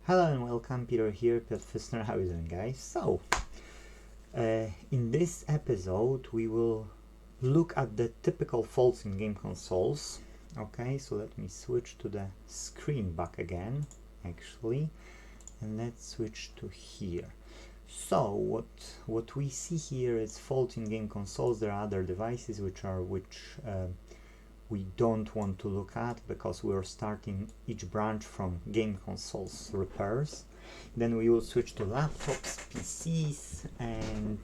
Hello and welcome, Peter here, Piotr Fissner. How are you doing, guys? So, in this episode we will look at the typical faults in game consoles. Okay, so let me switch to the screen back again, actually, and let's switch to here. So what we see here is fault in game consoles. There are other devices which we don't want to look at because we are starting each branch from game consoles repairs. Then we will switch to laptops, PCs, and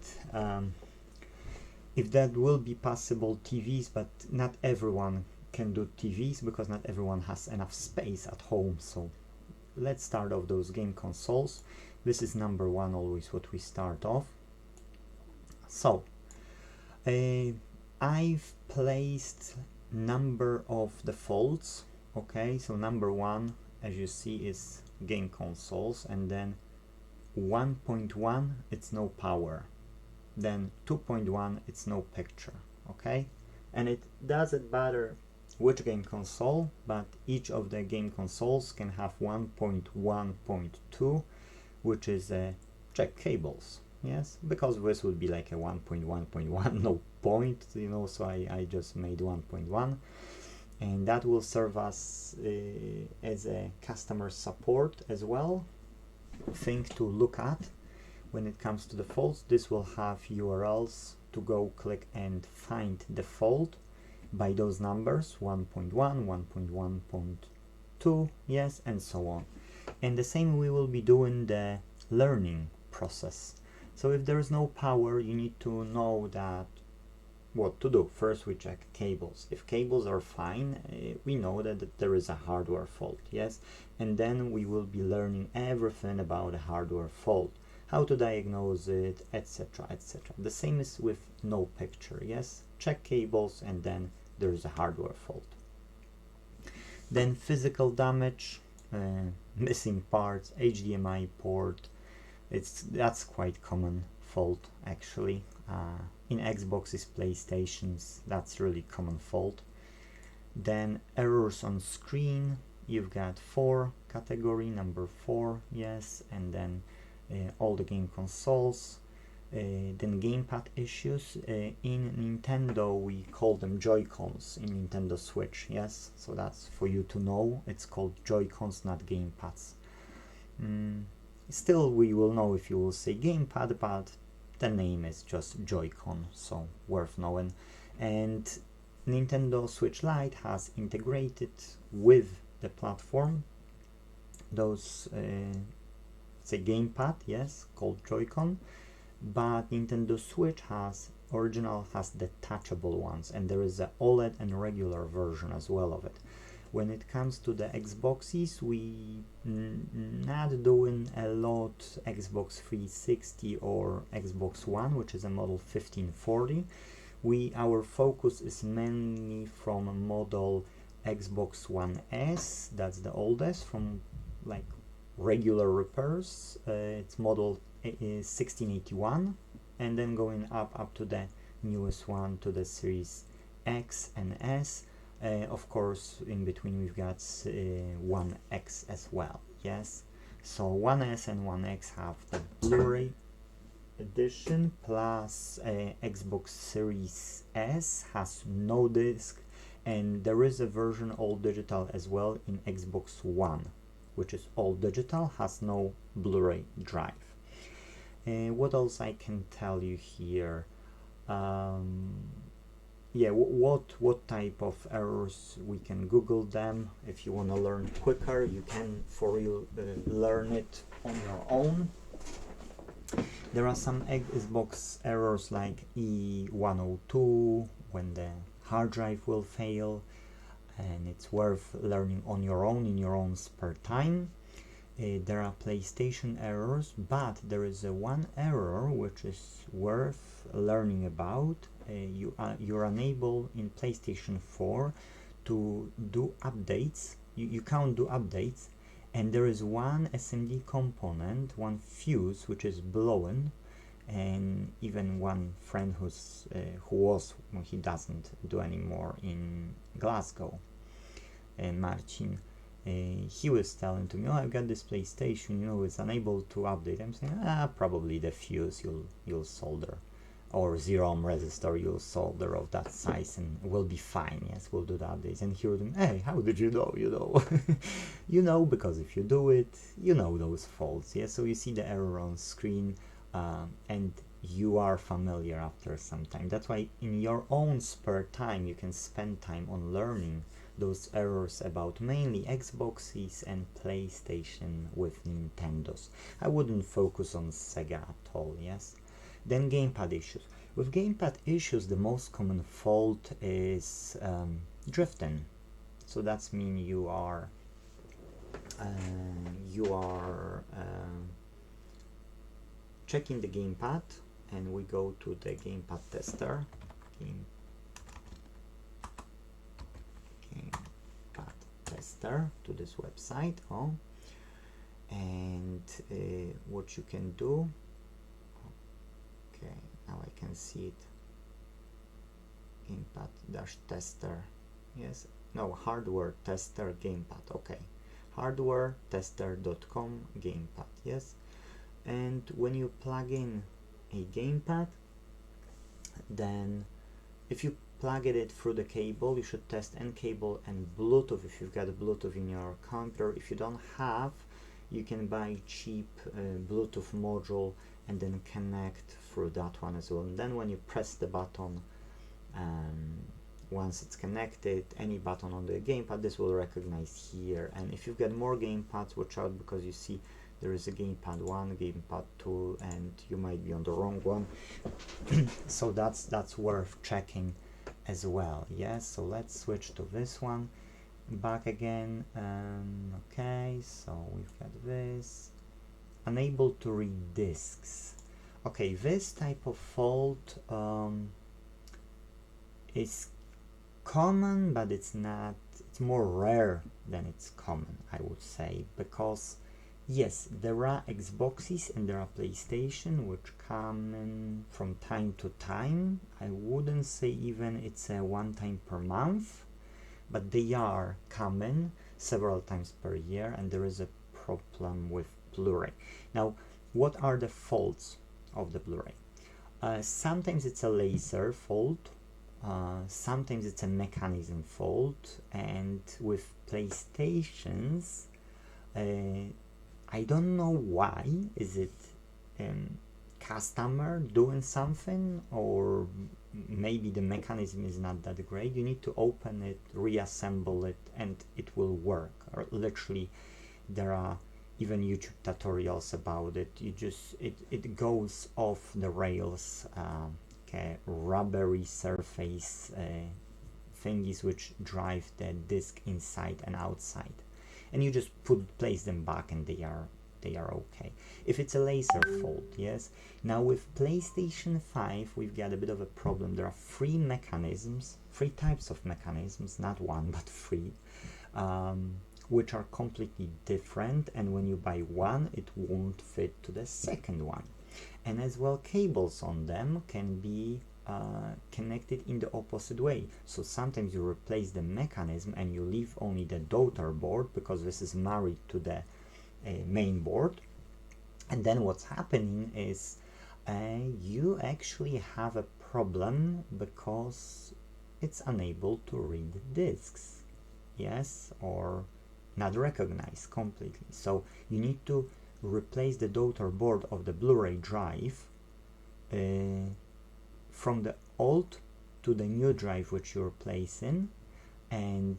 if that will be possible, TVs, but not everyone can do TVs because not everyone has enough space at home. So let's start off those game consoles. This is number one, always what we start off. So I've placed number of the faults. Okay, so number one, as you see, is game consoles, and then 1.1 it's no power, then 2.1 it's no picture. Okay, and it doesn't matter which game console, but each of the game consoles can have 1.1.2, which is check cables. Yes, because this would be like a 1.1.1, no point, so I just made 1.1, and that will serve us as a customer support as well thing to look at when it comes to the faults. This will have URLs to go click and find the fault by those numbers, 1.1, 1.1.2, yes, and so on. And the same we will be doing the learning process. So if there is no power, you need to know that what to do. First we check cables. If cables are fine, we know that there is a hardware fault, yes, and then we will be learning everything about a hardware fault, how to diagnose it, etc., etc. The same is with no picture, yes, check cables, and then there is a hardware fault. Then physical damage, missing parts, HDMI port, that's quite common fault actually. In Xboxes, PlayStations, that's really common fault. Then errors on screen, you've got 4 category, number 4, yes, and then all the game consoles. Then gamepad issues. In Nintendo we call them Joy-Cons in Nintendo Switch, yes, so that's for you to know. It's called Joy-Cons, not gamepads. Still, we will know if you will say gamepad, but the name is just Joy-Con, so worth knowing. And Nintendo Switch Lite has integrated with the platform those it's a gamepad, yes, called Joy-Con, but Nintendo Switch has detachable ones, and there is a OLED and regular version as well of it. When it comes to the Xboxes, we not doing a lot Xbox 360 or Xbox One, which is a model 1540. Our focus is mainly from model Xbox One S, that's the oldest, from like regular repairs. It's model 1681, and then going up to the newest one, to the Series X and S. Of course, in between we've got 1X as well, yes. So 1S and 1X have the Blu-ray edition, plus Xbox Series S has no disc, and there is a version all digital as well in Xbox One, which is all digital, has no Blu-ray drive. What else I can tell you here? Yeah, what type of errors, we can Google them. If you want to learn quicker, you can for real learn it on your own. There are some Xbox errors like E102, when the hard drive will fail, and it's worth learning on your own in your own spare time. There are PlayStation errors, but there is one error which is worth learning about. You're unable in PlayStation 4 to do updates. You can't do updates, and there is one SMD component, one fuse, which is blown, and even one friend he doesn't do anymore in Glasgow, Marcin. he was telling to me, oh, I've got this PlayStation, you know, it's unable to update. I'm saying, probably the fuse you'll solder, or 0-ohm resistor you'll solder of that size, and we'll be fine. Yes, we'll do the updates. And he would, hey, how did you know? You know, you know, because if you do it, you know those faults. Yes, so you see the error on screen, and you are familiar after some time. That's why in your own spare time you can spend time on learning those errors about mainly Xboxes and PlayStation with Nintendos. I wouldn't focus on Sega at all. Yes. Then gamepad issues. With gamepad issues, the most common fault is drifting. So that's mean you are checking the gamepad, and we go to the gamepad tester. Gamepad tester to this website. Oh, and what you can do. Okay, now I can see it. Gamepad-tester. Yes, no, hardware tester gamepad. Okay, hardwaretester.com gamepad. Yes, and when you plug in a gamepad, then if you plug it through the cable, you should test N cable and Bluetooth if you've got a Bluetooth in your computer. If you don't have, you can buy cheap Bluetooth module and then connect through that one as well. And then when you press the button, once it's connected, any button on the gamepad, this will recognize here. And if you've got more gamepads, watch out, because you see there is a gamepad 1, gamepad 2, and you might be on the wrong one. So that's worth checking as well. Yes, so let's switch to this one. Back again. Okay, so we've got this. Unable to read discs. Okay, this type of fault is common, but it's more rare than it's common, I would say, because yes, there are Xboxes and there are PlayStation which come in from time to time. I wouldn't say even it's a one time per month, but they are coming several times per year, and there is a problem with Blu-ray. Now, what are the faults of the Blu-ray? Sometimes it's a laser fault, sometimes it's a mechanism fault, and with PlayStations, I don't know why. Is it customer doing something, or maybe the mechanism is not that great? You need to open it, reassemble it, and it will work. Or literally, there are even YouTube tutorials about it. It goes off the rails. Okay, rubbery surface thingies which drive the disc inside and outside, and you just place them back, and they are okay. If it's a laser fault, yes. Now with PlayStation 5, we've got a bit of a problem. There are three types of mechanisms, not one but three, which are completely different, and when you buy one, it won't fit to the second one. And as well, cables on them can be connected in the opposite way. So sometimes you replace the mechanism and you leave only the daughter board, because this is married to the main board. And then what's happening is you actually have a problem because it's unable to read discs, yes, or not recognize completely. So you need to replace the daughter board of the Blu-ray drive from the old to the new drive which you're placing, and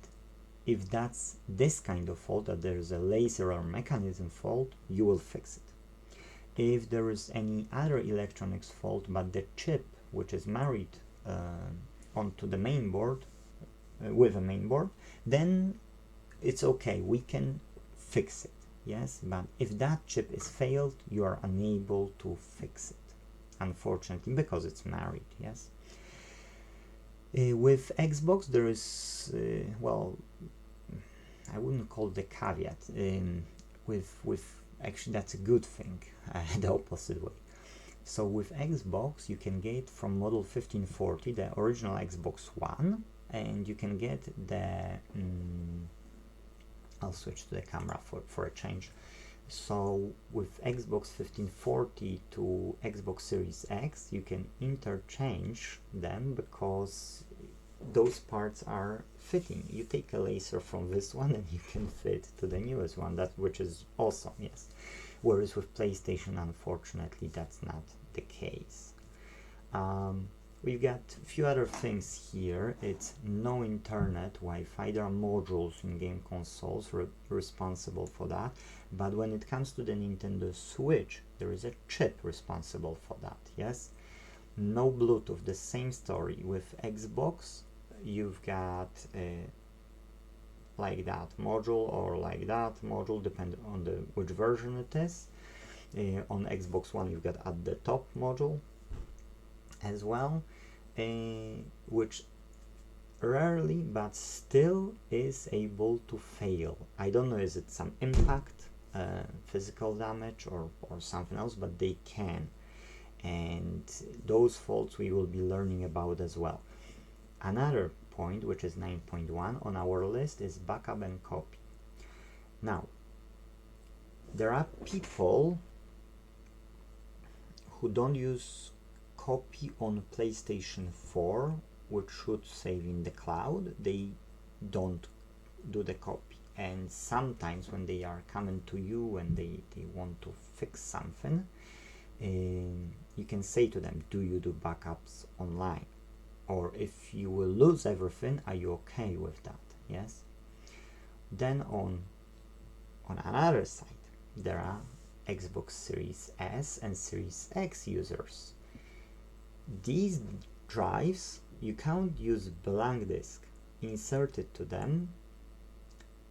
if that's this kind of fault, that there's a laser or mechanism fault, you will fix it. If there is any other electronics fault, but the chip which is married onto the main board with a main board, then it's okay, we can fix it. Yes, but if that chip is failed, you are unable to fix it, unfortunately, because it's married. Yes. With Xbox, there is well, I wouldn't call it the caveat. With actually, that's a good thing. The opposite way. So with Xbox, you can get from model 1540 the original Xbox One, and you can get the I'll switch to the camera for a change. So with Xbox 1540 to Xbox Series X, you can interchange them because those parts are fitting. You take a laser from this one and you can fit to the newest one, which is awesome, yes. Whereas with PlayStation, unfortunately, that's not the case. We've got a few other things here. It's no internet, Wi-Fi. There are modules in game consoles responsible for that. But when it comes to the Nintendo Switch, there is a chip responsible for that, yes? No Bluetooth, the same story. With Xbox, you've got like that module or like that module, depending on which version it is. On Xbox One, you've got at the top module as well, which rarely but still is able to fail. I don't know, is it some impact, physical damage, or something else, but they can, and those faults we will be learning about as well. Another point, which is 9.1 on our list, is backup and copy. Now, there are people who don't use copy on PlayStation 4, which should save in the cloud. They don't do the copy, and sometimes when they are coming to you and they want to fix something, you can say to them, do you do backups online? Or if you will lose everything, are you okay with that? Yes. Then on another side, there are Xbox Series S and Series X users. These drives, you can't use blank disk inserted to them.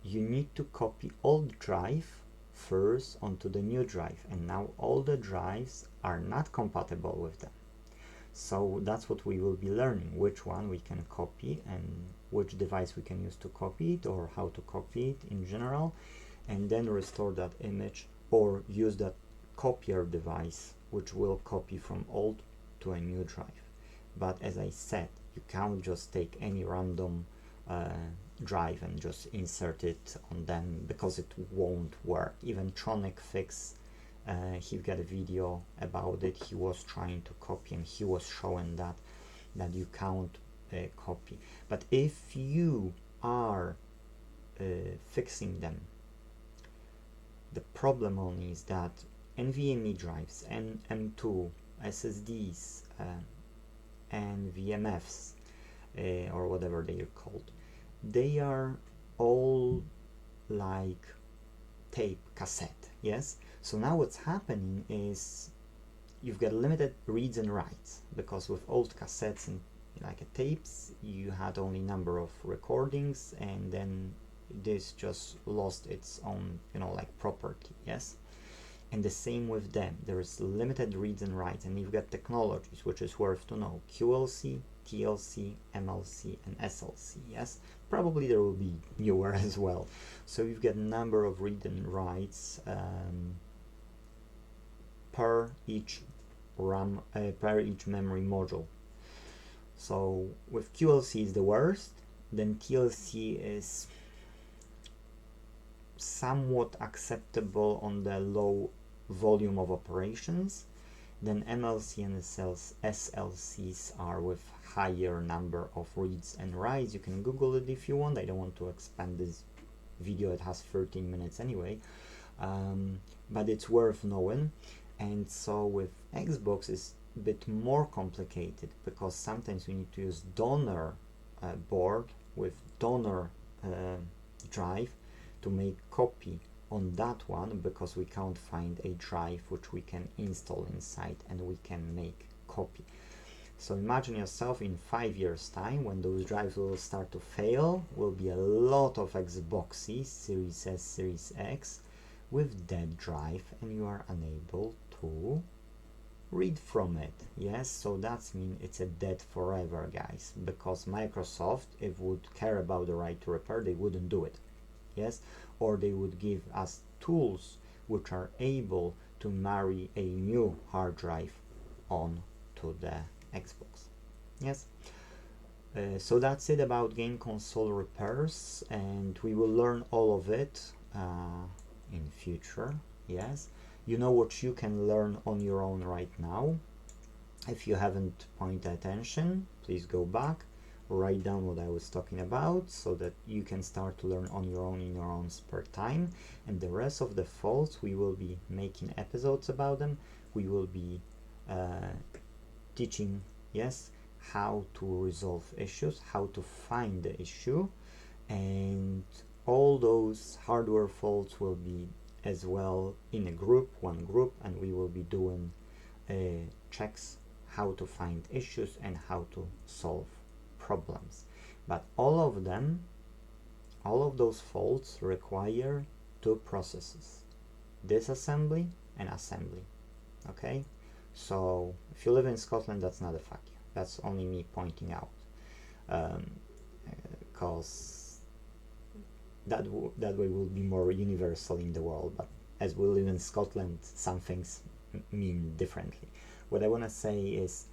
You need to copy old drive first onto the new drive, and now all the drives are not compatible with them. So that's what we will be learning, which one we can copy and which device we can use to copy it, or how to copy it in general, and then restore that image or use that copier device which will copy from old to a new drive. But as I said, you can't just take any random drive and just insert it on them, because it won't work. Even Tronic Fix, he got a video about it. He was trying to copy and he was showing that you can't copy. But if you are fixing them, the problem only is that NVMe drives and M2 SSDs and VMFs, or whatever they are called, they are all like tape cassette, yes? So now what's happening is you've got limited reads and writes, because with old cassettes and like tapes, you had only number of recordings, and then this just lost its own, like property, yes? And the same with them, there is limited reads and writes, and you've got technologies, which is worth to know: QLC, TLC, MLC, and SLC, yes? Probably there will be newer as well. So you've got a number of read and writes per each RAM, per each memory module. So with QLC is the worst, then TLC is somewhat acceptable on the low volume of operations. Then MLC and SLCs are with higher number of reads and writes. You can Google it if you want. I don't want to expand this video, it has 13 minutes anyway, but it's worth knowing. And so with Xbox it's a bit more complicated, because sometimes we need to use donor board with donor drive to make copy on that one, because we can't find a drive which we can install inside and we can make copy. So imagine yourself in 5 years time, when those drives will start to fail, will be a lot of Xboxes, Series S, Series X, with dead drive, and you are unable to read from it. Yes, so that's mean it's a dead forever, guys, because Microsoft, if would care about the right to repair, they wouldn't do it. Yes, or they would give us tools which are able to marry a new hard drive on to the Xbox. Yes, So that's it about game console repairs, and we will learn all of it in future. Yes, you know what you can learn on your own right now. If you haven't pointed attention, please go back, write down what I was talking about so that you can start to learn on your own in your own spare time. And the rest of the faults, we will be making episodes about them. We will be teaching, yes, how to resolve issues, how to find the issue, and all those hardware faults will be as well in a group, one group, and we will be doing checks how to find issues and how to solve problems. But all of them, all of those faults require two processes: disassembly and assembly. Okay, so if you live in Scotland, that's not a fuck you, that's only me pointing out, because that way will be more universal in the world. But as we live in Scotland, some things mean differently. What I want to say is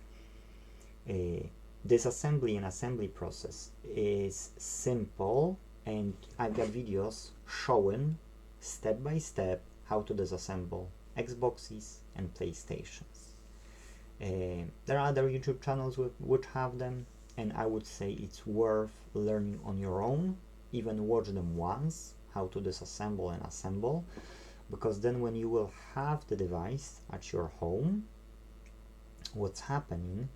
disassembly and assembly process is simple, and I've got videos showing step by step how to disassemble Xboxes and PlayStations. There are other YouTube channels which have them, and I would say it's worth learning on your own. Even watch them once, how to disassemble and assemble, because then when you will have the device at your home, what's happening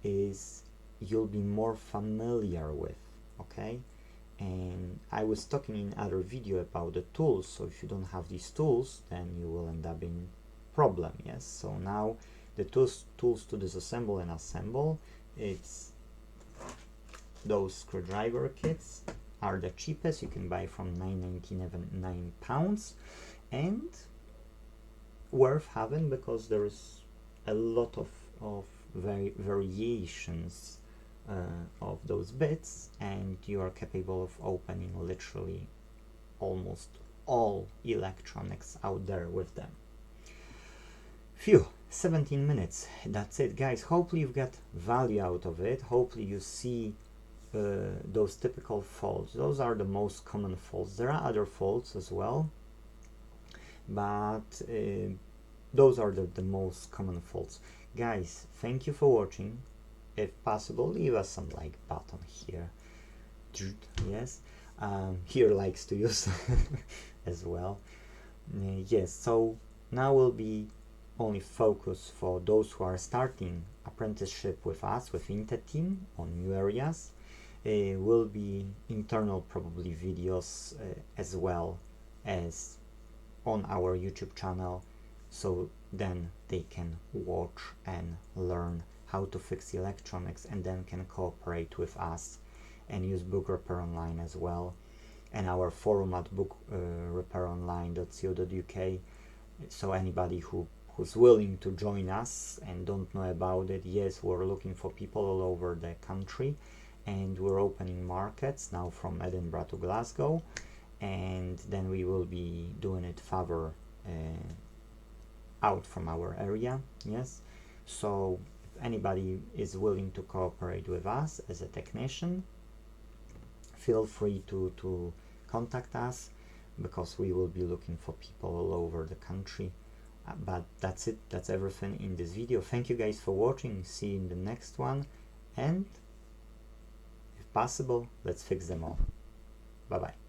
is you'll be more familiar with, okay? And I was talking in other video about the tools, so if you don't have these tools, then you will end up in problem. Yes, so now the tools to disassemble and assemble, it's those screwdriver kits are the cheapest. You can buy from £9.99, and worth having because there is a lot of variations of those bits, and you are capable of opening literally almost all electronics out there with them. Phew, 17 minutes, that's it guys. Hopefully you've got value out of it. Hopefully you see those typical faults. Those are the most common faults. There are other faults as well, but those are the most common faults. Guys, thank you for watching. If possible, leave us some like button here. Yes, here likes to use as well. Yes, so now will be only focus for those who are starting apprenticeship with us, with Inte.Team, on new areas. Will be internal probably videos as well as on our YouTube channel, so then they can watch and learn how to fix electronics, and then can cooperate with us and use Book Repair Online as well, and our forum at bookrepair.online.co.uk. So anybody who's willing to join us and don't know about it, yes, we're looking for people all over the country, and we're opening markets now from Edinburgh to Glasgow, and then we will be doing it further out from our area. Yes, so if anybody is willing to cooperate with us as a technician, feel free to contact us, because we will be looking for people all over the country. But that's it, that's everything in this video. Thank you guys for watching, see you in the next one, and if possible, let's fix them all. Bye bye.